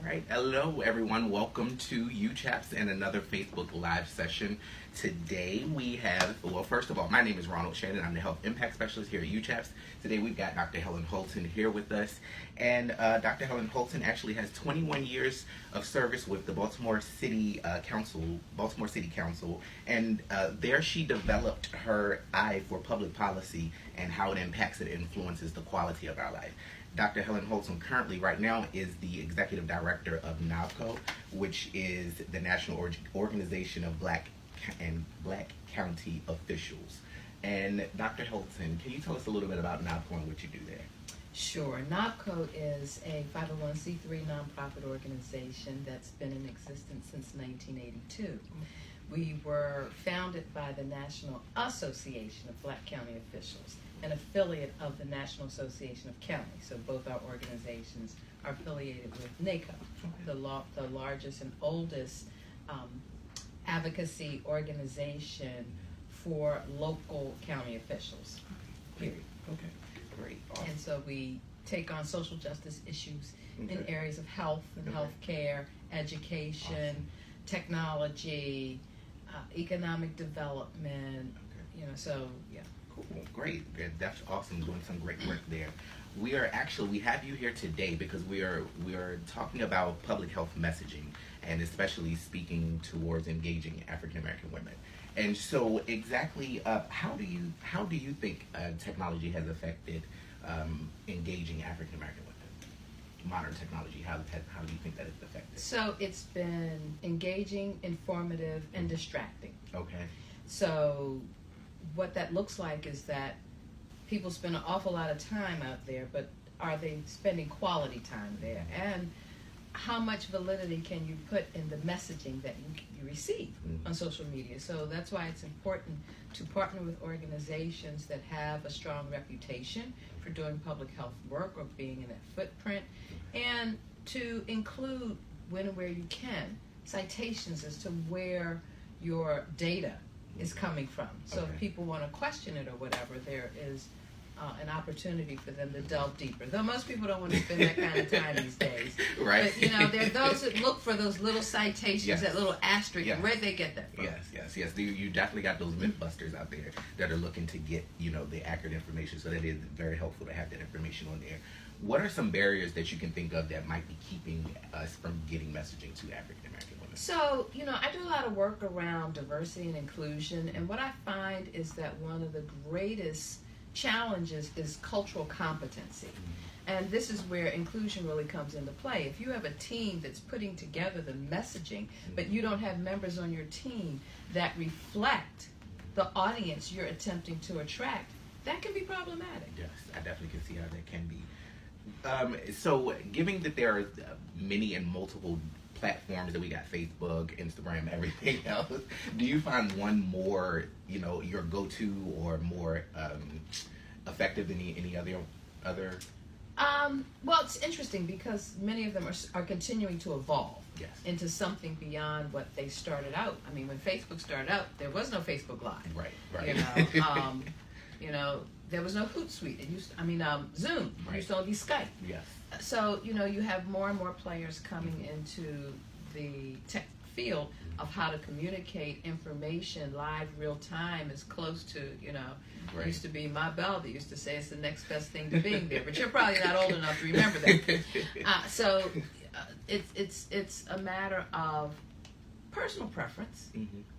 right. Hello, everyone. Welcome to UCHAPS and another Facebook Live session. Today we have, well, first of all, my name is Ronald Shannon. I'm the Health Impact Specialist here at UCHAPS. Today we've got Dr. Helen Holton here with us. And Dr. Helen Holton actually has 21 years of service with the Baltimore City Council. And there she developed her eye for public policy and how it impacts and influences the quality of our life. Dr. Helen Holton currently, right now, is the Executive Director of NOBCO, which is the National Organization of Black County Officials. And Dr. Holton, can you tell us a little bit about NOBCO and what you do there? Sure. NOBCO is a 501c3 nonprofit organization that's been in existence since 1982. We were founded by the National Association of Black County Officials, an affiliate of the National Association of Counties. So both our organizations are affiliated with NAPCO, the largest and oldest advocacy organization for local county officials, period. Okay, great. Awesome. And so we take on social justice issues in areas of health and healthcare, education, technology, economic development, so yeah. Cool, great. That's awesome, doing some great work there. We have you here today because we are talking about public health messaging and especially speaking towards engaging African American women. And so exactly how do you think technology has affected engaging African American women? Modern technology, how do you think that it's affected? So it's been engaging, informative, and distracting. Okay. So what that looks like is that people spend an awful lot of time out there, but are they spending quality time there? And how much validity can you put in the messaging that you receive on social media? So that's why it's important to partner with organizations that have a strong reputation for doing public health work or being in that footprint, and to include, when and where you can, citations as to where your data is coming from. So if people want to question it or whatever, there is an opportunity for them to delve deeper. Though most people don't want to spend that kind of time these days. Right. But there are those that look for those little citations, that little asterisk. Yes. Where'd they get that from? Yes. You definitely got those mythbusters out there that are looking to get the accurate information. So that is very helpful to have that information on there. What are some barriers that you can think of that might be keeping us from getting messaging to African American women? So, I do a lot of work around diversity and inclusion, and what I find is that one of the greatest challenges is cultural competency. And this is where inclusion really comes into play. If you have a team that's putting together the messaging, but you don't have members on your team that reflect the audience you're attempting to attract, that can be problematic. Yes, I definitely can see how that can be. So, given that there are many and multiple platforms that we got, Facebook, Instagram, everything else, do you find one more, your go-to or more effective than any other? Well, it's interesting because many of them are continuing to evolve into something beyond what they started out. I mean, when Facebook started out, there was no Facebook Live. Right. There was no Hootsuite. It used Zoom. It used to only be Skype. Yes. So, you have more and more players coming into the tech field of how to communicate information live, real time, as close to, Right. Used to be my bell that used to say it's the next best thing to being there. But you're probably not old enough to remember that. It's a matter of personal preference.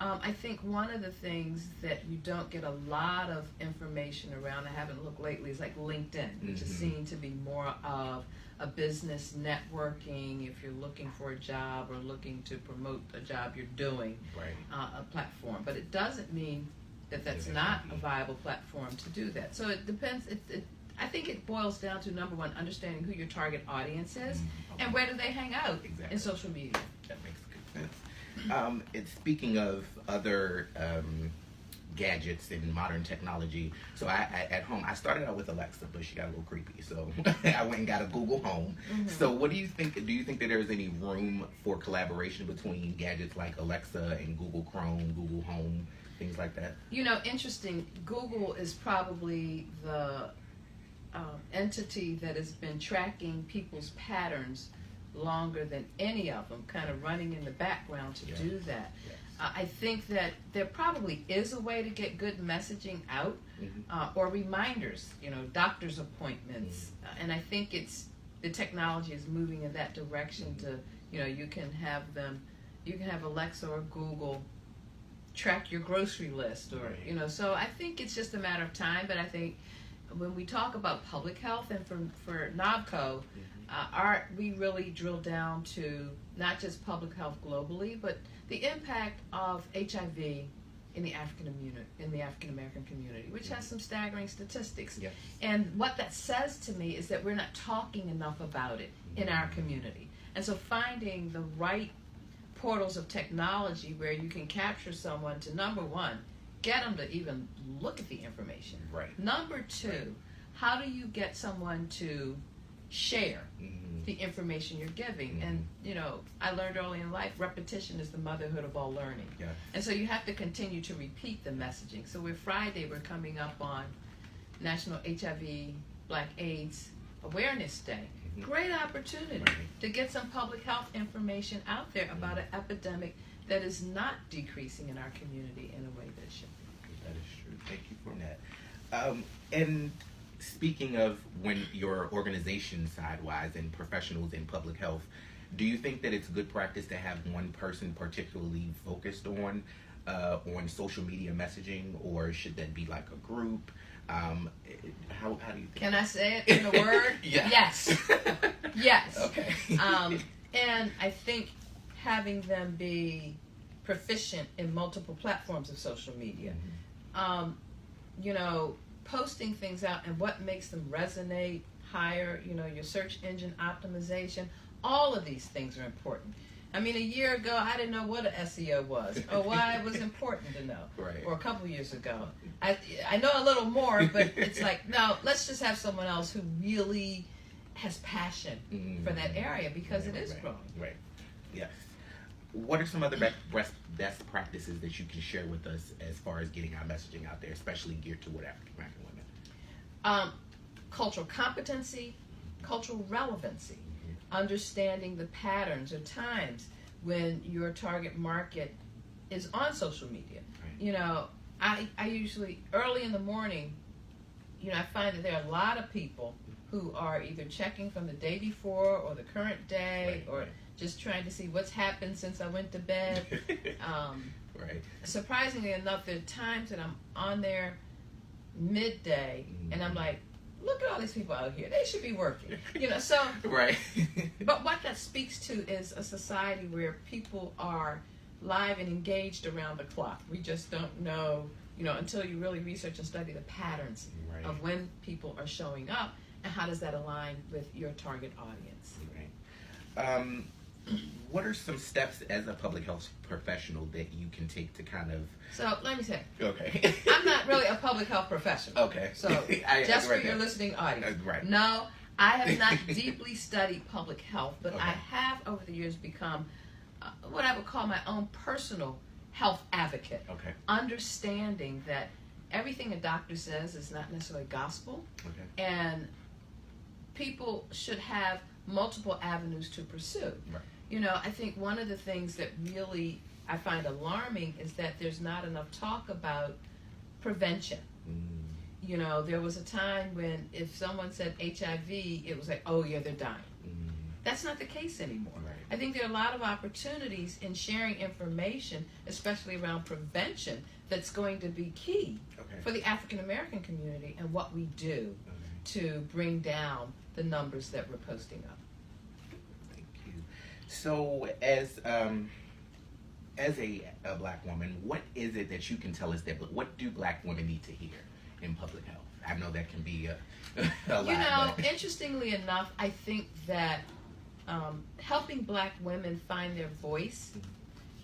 I think one of the things that you don't get a lot of information around, I haven't looked lately, is like LinkedIn, which is seen to be more of a business networking, if you're looking for a job or looking to promote a job you're doing, a platform. But it doesn't mean that that's not a viable platform to do that. So it depends. I think it boils down to, number one, understanding who your target audience is and where do they hang out in social media. That makes good sense. And speaking of other gadgets and modern technology, so I at home, I started out with Alexa, but she got a little creepy, so I went and got a Google Home. So what do you think? Do you think that there's any room for collaboration between gadgets like Alexa and Google Chrome, Google Home, things like that? Interesting. Google is probably the entity that has been tracking people's patterns longer than any of them, kind of running in the background to do that. Yes. I think that there probably is a way to get good messaging out, or reminders, doctor's appointments. And I think the technology is moving in that direction to, you can have Alexa or Google track your grocery list, or, so I think it's just a matter of time. But I think when we talk about public health, and for NOBCO, we really drill down to not just public health globally, but the impact of HIV in the African American community, which has some staggering statistics. Yes. And what that says to me is that we're not talking enough about it in our community. And so finding the right portals of technology where you can capture someone to, number one, get them to even look at the information. Right. Number two, how do you get someone to share the information you're giving? And I learned early in life, repetition is the motherhood of all learning. Yeah. And so you have to continue to repeat the messaging. So Friday we're coming up on National HIV Black AIDS Awareness Day. Great opportunity to get some public health information out there about an epidemic that is not decreasing in our community in a way that it should be. That is true. Thank you for that. And speaking of when your organization side-wise and professionals in public health, do you think that it's good practice to have one person particularly focused on social media messaging, or should that be like a group? How do you think? Can I say it in a word? Yeah. Yes. Yes. Okay. And I think having them be proficient in multiple platforms of social media, posting things out and what makes them resonate higher, your search engine optimization, all of these things are important. I mean, a year ago, I didn't know what an SEO was or why it was important to know. Right. Or a couple years ago. I know a little more, but it's like, no, let's just have someone else who really has passion for that area, because it is growing. Right. Yes. What are some other best practices that you can share with us as far as getting our messaging out there, especially geared toward African American women? Cultural competency, cultural relevancy, understanding the patterns or times when your target market is on social media. Right. I usually, early in the morning, I find that there are a lot of people who are either checking from the day before or the current day, or just trying to see what's happened since I went to bed. Right. Surprisingly enough, there are times that I'm on there midday, and I'm like, look at all these people out here. They should be working. So. Right. But what that speaks to is a society where people are live and engaged around the clock. We just don't know, until you really research and study the patterns of when people are showing up, and how does that align with your target audience. Right. What are some steps as a public health professional that you can take to kind of... So let me say, okay. I'm not really a public health professional. Okay. So just for your listening audience. Right. No, I have not deeply studied public health, but I have over the years become what I would call my own personal health advocate. Okay. Understanding that everything a doctor says is not necessarily gospel. Okay. And people should have multiple avenues to pursue. Right. I think one of the things that really I find alarming is that there's not enough talk about prevention. There was a time when if someone said HIV, it was like, oh yeah, they're dying. That's not the case anymore. Right. I think there are a lot of opportunities in sharing information, especially around prevention, that's going to be key for the African American community and what we do to bring down the numbers that we're posting up. Thank you. So as a black woman, what is it that you can tell us what do black women need to hear in public health? I know that can be a lot. Interestingly enough, I think that helping black women find their voice,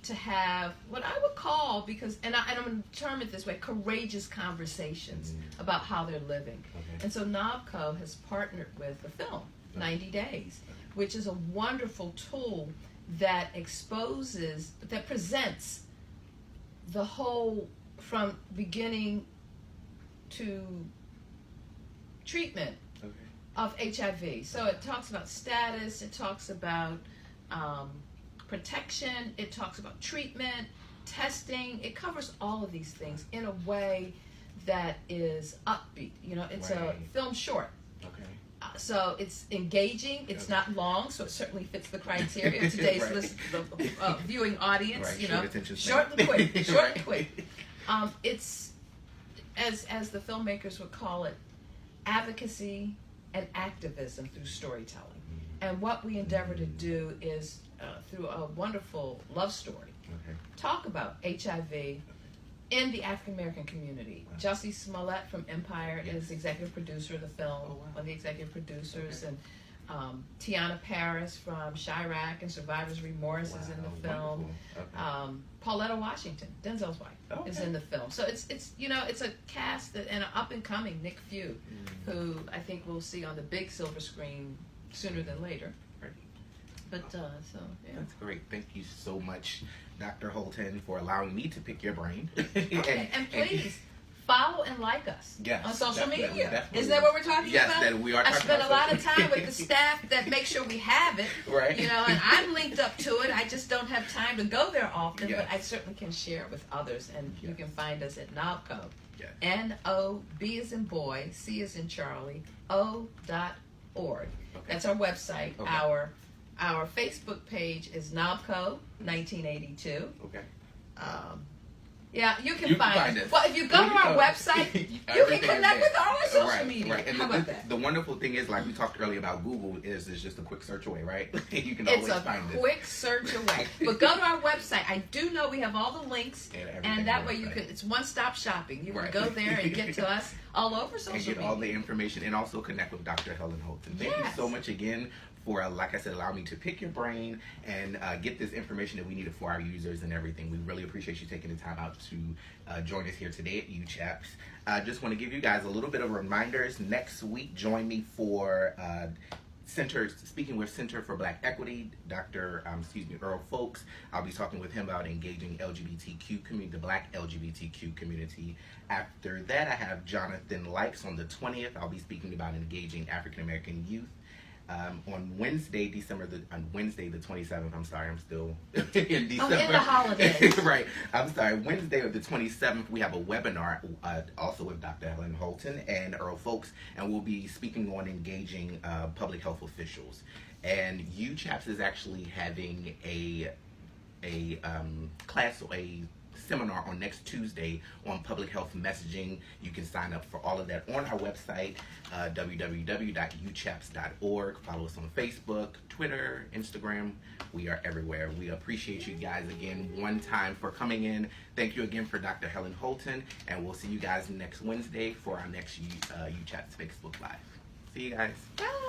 to have what I would call, and I'm going to term it this way, courageous conversations about how they're living. Okay. And so NOBCO has partnered with the film, 90 Days, which is a wonderful tool that presents the whole, from beginning to treatment, of HIV. So it talks about status, it talks about protection, it talks about treatment, testing. It covers all of these things in a way that is upbeat. You know, it's a film short. Okay. So it's engaging. It's not long, so it certainly fits the criteria of today's viewing audience. Right. You know, Short and quick. Short and quick. It's as the filmmakers would call it, advocacy and activism through storytelling. And what we endeavor to do is through a wonderful love story, talk about HIV in the African American community. Wow. Jussie Smollett from Empire is executive producer of the film, one of the executive producers, and Tiana Paris from Chirac and Survivor's Remorse is in the film. Pauletta Washington, Denzel's wife, is in the film. So it's you know, it's a cast and an up and coming Nick Few, who I think we'll see on the big silver screen sooner than later. But so yeah, that's great. Thank you so much, Dr. Holton, for allowing me to pick your brain. and please follow and like us on social media. Definitely. Isn't that what we're talking about? Yes, that we are. I spend a lot of time with the staff that make sure we have it. Right. You know, and I'm linked up to it. I just don't have time to go there often, but I certainly can share it with others. And you can find us at NOBCO. NOB as in boy, C as in Charlie, O.org. That's our website. Our Facebook page is NOBCO 1982. Yeah, you can find us. Well, if you go to our website, you can connect with our social media. Right. And how about that? The wonderful thing is, like we talked earlier about Google, is just a quick search away, right? You can always find it. It's a quick search away. But go to our website. I do know we have all the links, and that way you can. It's one-stop shopping. You can go there and get to us all over social media. And get all the information, and also connect with Dr. Helen Holton. Thank you so much again for, like I said, allow me to pick your brain and get this information that we needed for our users and everything. We really appreciate you taking the time out to join us here today at UCHAPS. I just want to give you guys a little bit of reminders. Next week, join me for speaking with Center for Black Equity, Earl Folks. I'll be talking with him about engaging LGBTQ community, the Black LGBTQ community. After that, I have Jonathan Likes on the 20th. I'll be speaking about engaging African American youth. On Wednesday, the 27th. I'm sorry, I'm still in December. In the holidays. Right. I'm sorry. Wednesday of the 27th, we have a webinar also with Dr. Helen Holton and Earl Folks, and we'll be speaking on engaging public health officials. And UCHAPS is actually having a class or a seminar on next Tuesday on public health messaging. You can sign up for all of that on our website, www.uchaps.org. Follow us on Facebook, Twitter, Instagram. We are everywhere. We appreciate you guys again one time for coming in. Thank you again for Dr. Helen Holton, and we'll see you guys next Wednesday for our next UCHAPS Facebook Live. See you guys. Bye.